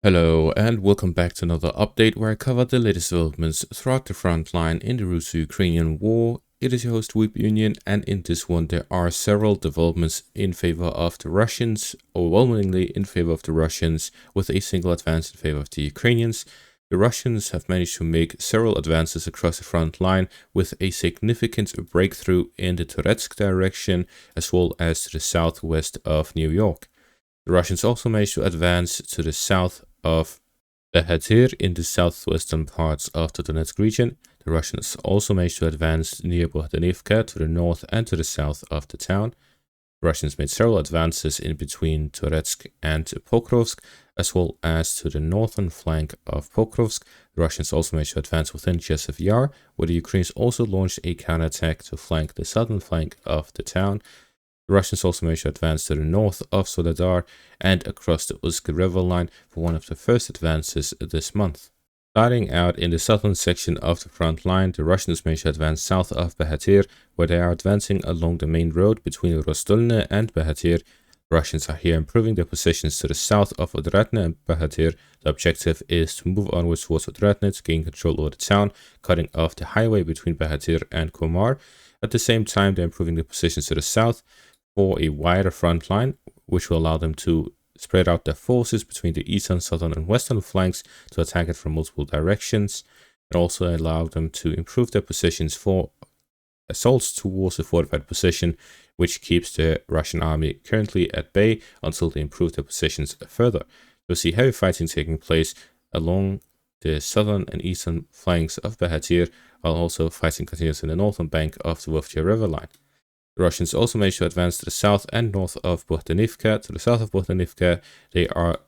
Hello and welcome back to another update where I cover the latest developments throughout the front line in the Russo-Ukrainian war. It is your host Whip Union, and in this one there are several developments in favor of the Russians, overwhelmingly in favor of the Russians, with a single advance in favor of the Ukrainians. The Russians have managed to make several advances across the front line with a significant breakthrough in the Toretsk direction as well as to the southwest of New York. The Russians also managed to advance to the south of Behatir in the southwestern parts of the Donetsk region. The Russians also managed to advance near Bohdyanivka to the north and to the south of the town. The Russians made several advances in between Toretsk and Pokrovsk, as well as to the northern flank of Pokrovsk. The Russians also managed to advance within Chasiv Yar, where the Ukrainians also launched a counterattack to flank the southern flank of the town. The Russians also managed to advance to the north of Soledar and across the Usk River line for one of the first advances this month. Starting out in the southern section of the front line, the Russians managed to advance south of Behatir, where they are advancing along the main road between Rostolne and Behatir. The Russians are here improving their positions to the south of Odratne and Behatir. The objective is to move onwards towards Odratne to gain control over the town, cutting off the highway between Behatir and Komar. At the same time, they're improving their positions to the south for a wider front line, which will allow them to spread out their forces between the eastern, southern, and western flanks to attack it from multiple directions, and also allow them to improve their positions for assaults towards the fortified position, which keeps the Russian army currently at bay until they improve their positions further. You'll see heavy fighting taking place along the southern and eastern flanks of Behatir, while also fighting continues in the northern bank of the Vovcha River line. The Russians also managed to advance to the south and north of Bohdyanivka. To the south of Bohdyanivka, they are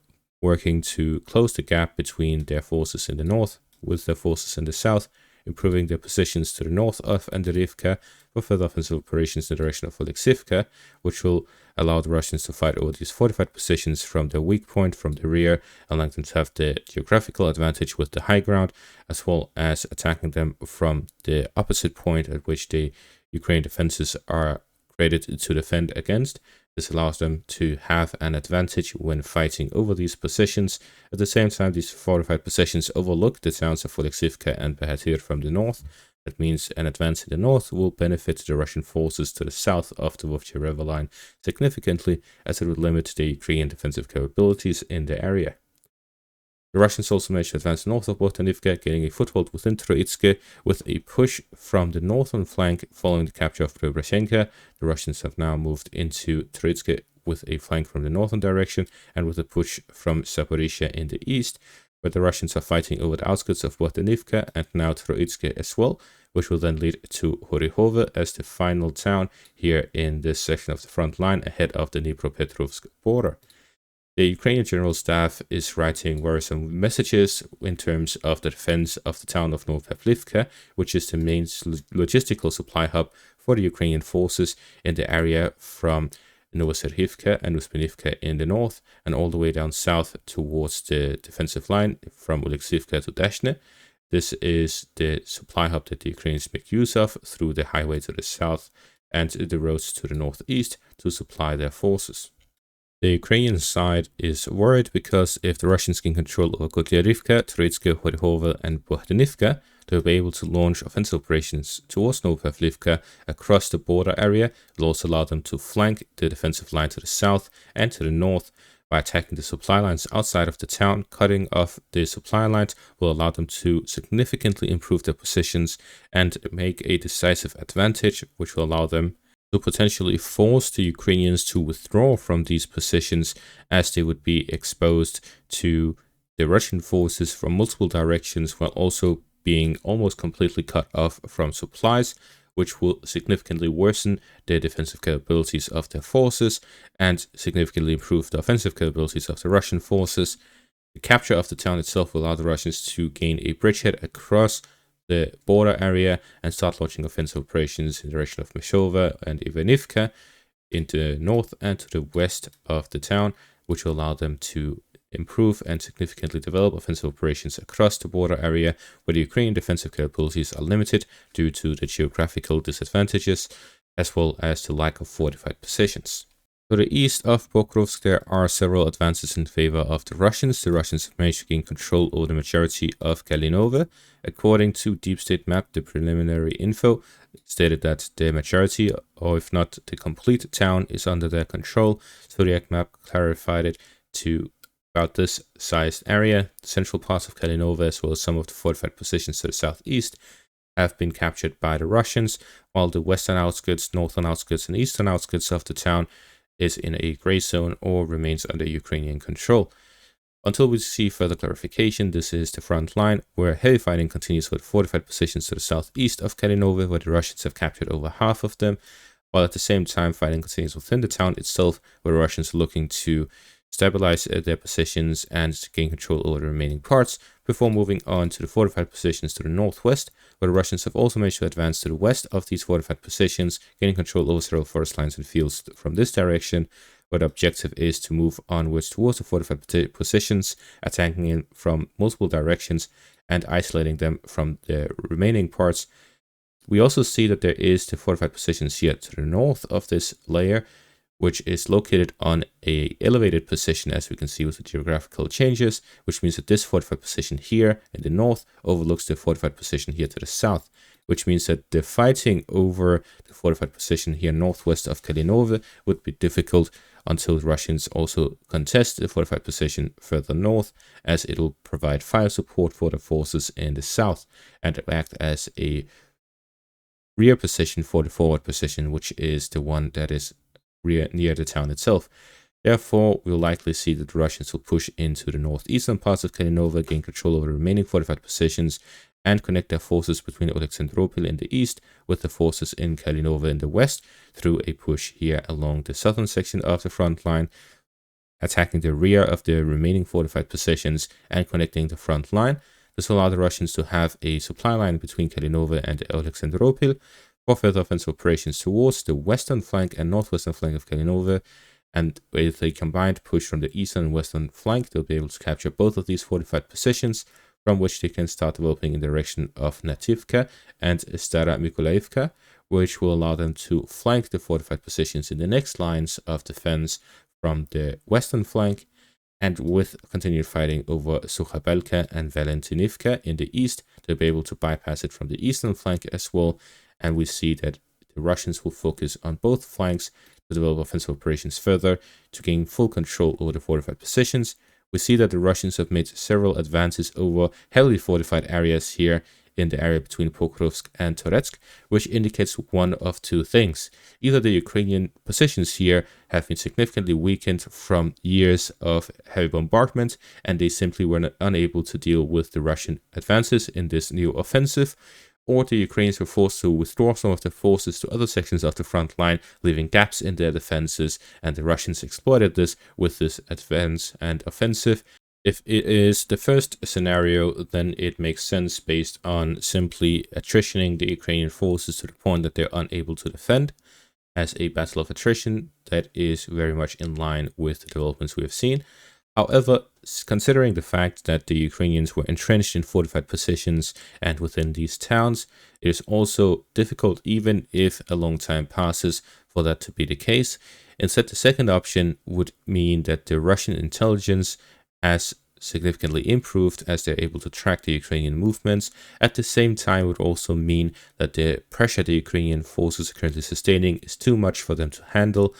working to close the gap between their forces in the north with their forces in the south, improving their positions to the north of Andreyivka for further offensive operations in the direction of Oleksivka, which will allow the Russians to fight over these fortified positions from their weak point, from the rear, allowing them to have the geographical advantage with the high ground, as well as attacking them from the opposite point at which the Ukrainian defenses are created to defend against. This allows them to have an advantage when fighting over these positions. At the same time, these fortified positions overlook the towns of Oleksivka and Behatir from the north. That means an advance in the north will benefit the Russian forces to the south of the Vovcha River line significantly, as it would limit the Ukrainian defensive capabilities in the area. The Russians also managed to advance north of Bohdyanivka, gaining a foothold within Troitsk with a push from the northern flank following the capture of Preobrazhenka. The Russians have now moved into Troitsk with a flank from the northern direction and with a push from Zaporizhia in the east, where the Russians are fighting over the outskirts of Bohdyanivka and now Troitsk as well, which will then lead to Horihove as the final town here in this section of the front line ahead of the Dnipropetrovsk border. The Ukrainian General Staff is writing worrisome messages in terms of the defense of the town of Novopavlivka, which is the main logistical supply hub for the Ukrainian forces in the area from Novoserhivka and Uspinivka in the north and all the way down south towards the defensive line from Oleksivka to Dashne. This is the supply hub that the Ukrainians make use of through the highway to the south and the roads to the northeast to supply their forces. The Ukrainian side is worried because if the Russians gain control over Kotlярivka, Troitsk, Horihove, and Bohdyanivka, they'll be able to launch offensive operations towards Novopavlivka across the border area. It will also allow them to flank the defensive line to the south and to the north by attacking the supply lines outside of the town. Cutting off the supply lines will allow them to significantly improve their positions and make a decisive advantage, which will allow them to potentially force the Ukrainians to withdraw from these positions, as they would be exposed to the Russian forces from multiple directions while also being almost completely cut off from supplies, which will significantly worsen the defensive capabilities of their forces and significantly improve the offensive capabilities of the Russian forces. The capture of the town itself will allow the Russians to gain a bridgehead across the border area and start launching offensive operations in the direction of Meshova and Ivanivka into the north and to the west of the town, which will allow them to improve and significantly develop offensive operations across the border area, where the Ukrainian defensive capabilities are limited due to the geographical disadvantages as well as the lack of fortified positions. To the east of Pokrovsk, there are several advances in favor of the Russians. The Russians have managed to gain control over the majority of Kalinova. According to Deep State Map, the preliminary info stated that the majority, or if not the complete town, is under their control. Zodiac Map clarified it to about this sized area. The central parts of Kalinova, as well as some of the fortified positions to the southeast, have been captured by the Russians, while the western outskirts, northern outskirts, and eastern outskirts of the town is in a gray zone or remains under Ukrainian control. Until we see further clarification, this is the front line, where heavy fighting continues with fortified positions to the southeast of Kalinova, where the Russians have captured over half of them, while at the same time fighting continues within the town itself, where the Russians are looking to stabilize their positions and gain control over the remaining parts, before moving on to the fortified positions to the northwest, where the Russians have also managed to advance to the west of these fortified positions, gaining control over several forest lines and fields from this direction, where the objective is to move onwards towards the fortified positions, attacking in from multiple directions and isolating them from the remaining parts. We also see that there is the fortified positions here to the north of this layer, which is located on a elevated position, as we can see with the geographical changes, which means that this fortified position here in the north overlooks the fortified position here to the south, which means that the fighting over the fortified position here northwest of Kalinova would be difficult until the Russians also contest the fortified position further north, as it will provide fire support for the forces in the south and act as a rear position for the forward position, which is the one that is near the town itself. Therefore, we'll likely see that the Russians will push into the northeastern parts of Kalinova, gain control over the remaining fortified positions, and connect their forces between Oleksandropol in the east with the forces in Kalinova in the west through a push here along the southern section of the front line, attacking the rear of the remaining fortified positions and connecting the front line. This will allow the Russians to have a supply line between Kalinova and Oleksandropol for further offensive operations towards the western flank and northwestern flank of Kalinova, and with a combined push from the eastern and western flank, they'll be able to capture both of these fortified positions, from which they can start developing in the direction of Nativka and Stara Mykolaivka, which will allow them to flank the fortified positions in the next lines of defense from the western flank, and with continued fighting over Sukhabelka and Valentinivka in the east, they'll be able to bypass it from the eastern flank as well. And we see that the Russians will focus on both flanks to develop offensive operations further to gain full control over the fortified positions. We see that the Russians have made several advances over heavily fortified areas here in the area between Pokrovsk and Toretsk, which indicates one of two things. Either the Ukrainian positions here have been significantly weakened from years of heavy bombardment, and they simply were unable to deal with the Russian advances in this new offensive, or the Ukrainians were forced to withdraw some of their forces to other sections of the front line, leaving gaps in their defenses, and the Russians exploited this with this advance and offensive. If it is the first scenario, then it makes sense based on simply attritioning the Ukrainian forces to the point that they're unable to defend, as a battle of attrition that is very much in line with the developments we have seen. However, considering the fact that the Ukrainians were entrenched in fortified positions and within these towns, it is also difficult, even if a long time passes, for that to be the case. Instead, the second option would mean that the Russian intelligence has significantly improved as they're able to track the Ukrainian movements. At the same time, it would also mean that the pressure the Ukrainian forces are currently sustaining is too much for them to handle,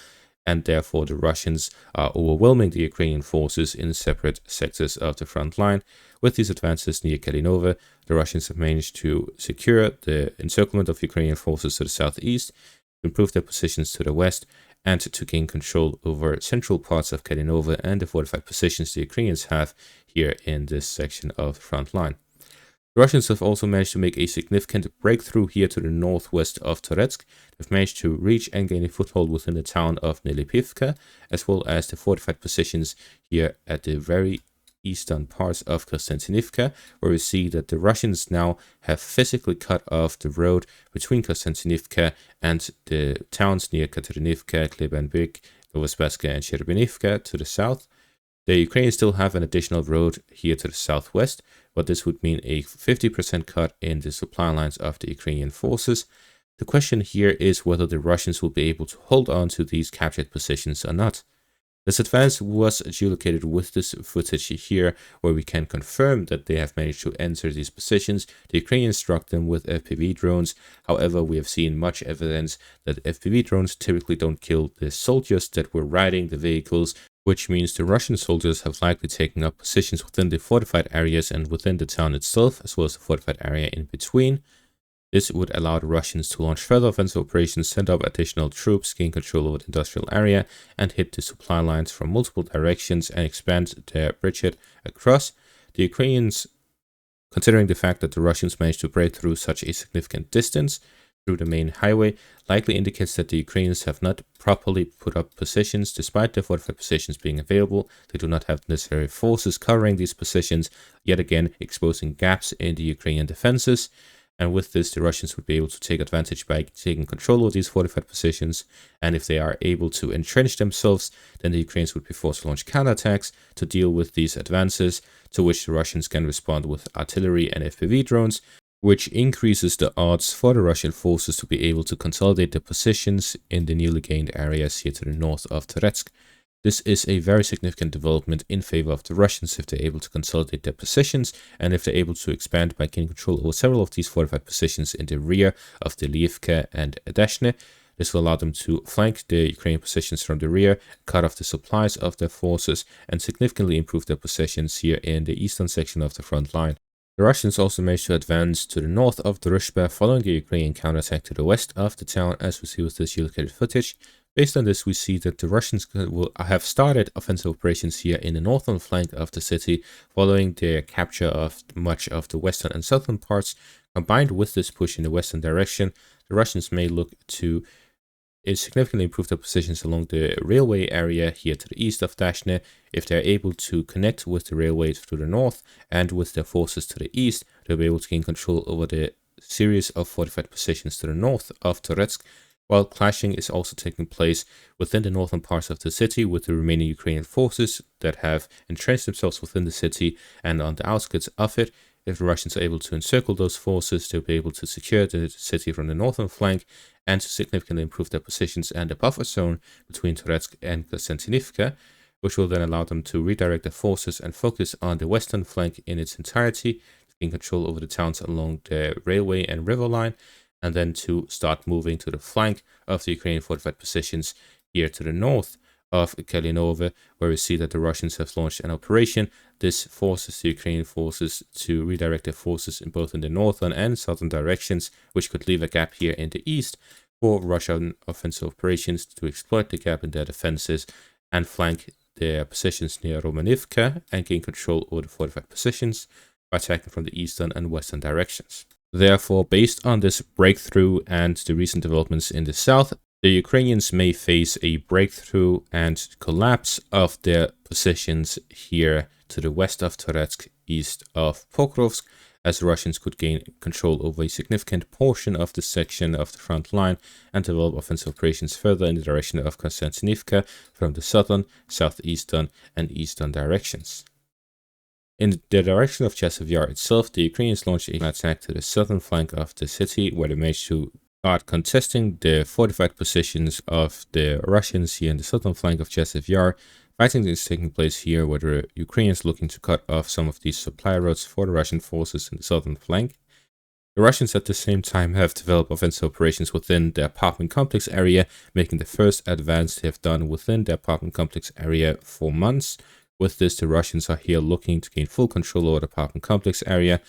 and therefore the Russians are overwhelming the Ukrainian forces in separate sectors of the front line. With these advances near Kalinova, the Russians have managed to secure the encirclement of Ukrainian forces to the southeast, improve their positions to the west, and to gain control over central parts of Kalinova and the fortified positions the Ukrainians have here in this section of the front line. The Russians have also managed to make a significant breakthrough here to the northwest of Toretsk. They've managed to reach and gain a foothold within the town of Nelipivka, as well as the fortified positions here at the very eastern parts of Konstantinivka, where we see that the Russians now have physically cut off the road between Konstantinivka and the towns near Katerinivka, Klebenbyk, Novospassky, and Sherbinivka to the south. The Ukrainians still have an additional road here to the southwest, but this would mean a 50% cut in the supply lines of the Ukrainian forces. The question here is whether the Russians will be able to hold on to these captured positions or not. This advance was adjudicated with this footage here, where we can confirm that they have managed to enter these positions. The Ukrainians struck them with FPV drones. However, we have seen much evidence that FPV drones typically don't kill the soldiers that were riding the vehicles, which means the Russian soldiers have likely taken up positions within the fortified areas and within the town itself, as well as the fortified area in between. This would allow the Russians to launch further offensive operations, send up additional troops, gain control over the industrial area, and hit the supply lines from multiple directions and expand their bridgehead across. The Ukrainians, considering the fact that the Russians managed to break through such a significant distance through the main highway, likely indicates that the Ukrainians have not properly put up positions. Despite their fortified positions being available, they do not have the necessary forces covering these positions, yet again exposing gaps in the Ukrainian defenses. And with this, the Russians would be able to take advantage by taking control of these fortified positions. And if they are able to entrench themselves, then the Ukrainians would be forced to launch counterattacks to deal with these advances, to which the Russians can respond with artillery and FPV drones, which increases the odds for the Russian forces to be able to consolidate their positions in the newly gained areas here to the north of Toretsk. This is a very significant development in favor of the Russians if they're able to consolidate their positions and if they're able to expand by gaining control over several of these fortified positions in the rear of the Liivka and Deshne. This will allow them to flank the Ukrainian positions from the rear, cut off the supplies of their forces, and significantly improve their positions here in the eastern section of the front line. The Russians also managed to advance to the north of the Drushba following the Ukrainian counterattack to the west of the town, as we see with this geolocated footage. Based on this, we see that the Russians will have started offensive operations here in the northern flank of the city, following their capture of much of the western and southern parts. Combined with this push in the western direction, the Russians may look to significantly improve their positions along the railway area here to the east of Dashne. If they're able to connect with the railways to the north and with their forces to the east, they'll be able to gain control over the series of fortified positions to the north of Toretsk, while clashing is also taking place within the northern parts of the city with the remaining Ukrainian forces that have entrenched themselves within the city and on the outskirts of it. If the Russians are able to encircle those forces, they'll be able to secure the city from the northern flank and to significantly improve their positions and the buffer zone between Toretsk and Konstantinivka, which will then allow them to redirect their forces and focus on the western flank in its entirety, gain control over the towns along the railway and river line, and then to start moving to the flank of the Ukrainian fortified positions here to the north of Kalinove, where we see that the Russians have launched an operation. This forces the Ukrainian forces to redirect their forces in both in the northern and southern directions, which could leave a gap here in the east for Russian offensive operations to exploit the gap in their defenses and flank their positions near Romanivka and gain control over the fortified positions by attacking from the eastern and western directions. Therefore, based on this breakthrough and the recent developments in the south, the Ukrainians may face a breakthrough and collapse of their positions here to the west of Toretsk, east of Pokrovsk, as the Russians could gain control over a significant portion of this section of the front line and develop offensive operations further in the direction of Konstantinivka from the southern, southeastern, and eastern directions. In the direction of Chasiv Yar itself, the Ukrainians launched an attack to the southern flank of the city, where they managed to start contesting the fortified positions of the Russians here in the southern flank of Chasiv Yar. Fighting is taking place here, where the Ukrainians looking to cut off some of these supply routes for the Russian forces in the southern flank. The Russians at the same time have developed offensive operations within the apartment complex area, making the first advance they have done within the apartment complex area for months. With this, the Russians are here looking to gain full control over the apartment complex area.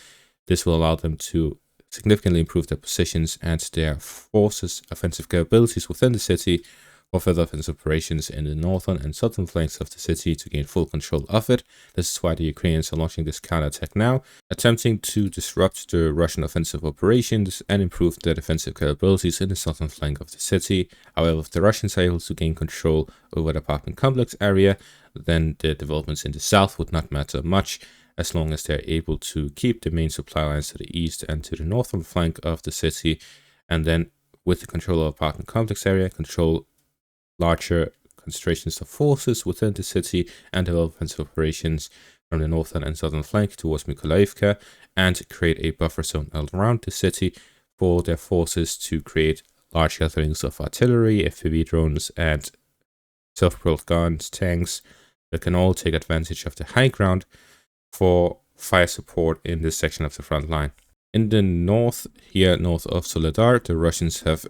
This will allow them to significantly improve their positions and their forces' offensive capabilities within the city, or further offensive operations in the northern and southern flanks of the city to gain full control of it. This is why the Ukrainians are launching this counterattack now, attempting to disrupt the Russian offensive operations and improve their defensive capabilities in the southern flank of the city. However, if the Russians are able to gain control over the apartment complex area, then the developments in the south would not matter much, as long as they're able to keep the main supply lines to the east and to the northern flank of the city, and then with the control of apartment complex area, control larger concentrations of forces within the city and develop offensive operations from the northern and southern flank towards Mykolaiivka and create a buffer zone around the city for their forces to create large gatherings of artillery, FPV drones, and self-propelled guns, tanks that can all take advantage of the high ground for fire support in this section of the front line. In the north, here north of Soledar, the Russians have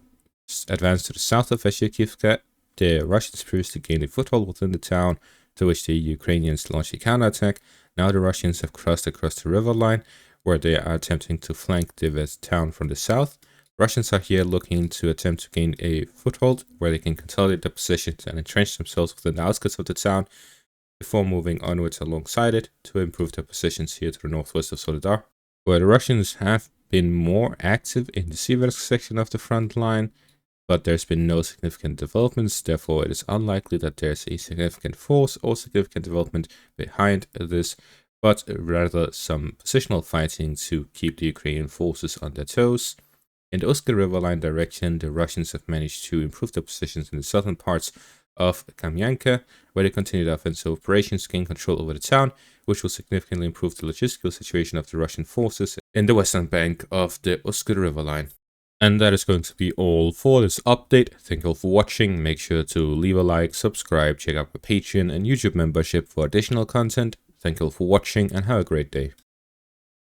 advanced to the south of Veshchikivka. The Russians previously gained a foothold within the town, to which the Ukrainians launched a counterattack. Now the Russians have crossed across the river line, where they are attempting to flank the town from the south. Russians are here looking to attempt to gain a foothold, where they can consolidate their positions and entrench themselves within the outskirts of the town, before moving onwards alongside it to improve their positions here to the northwest of Soledar, where the Russians have been more active in the Siversk section of the front line, but there's been no significant developments. Therefore, it is unlikely that there's a significant force or significant development behind this, but rather some positional fighting to keep the Ukrainian forces on their toes. In the Uskar River line direction, the Russians have managed to improve their positions in the southern parts of Kamyanka, where they continued offensive operations to gain control over the town, which will significantly improve the logistical situation of the Russian forces in the western bank of the Uskar River line. And that is going to be all for this update. Thank you all for watching. Make sure to leave a like, subscribe, check out my Patreon and YouTube membership for additional content. Thank you all for watching and have a great day.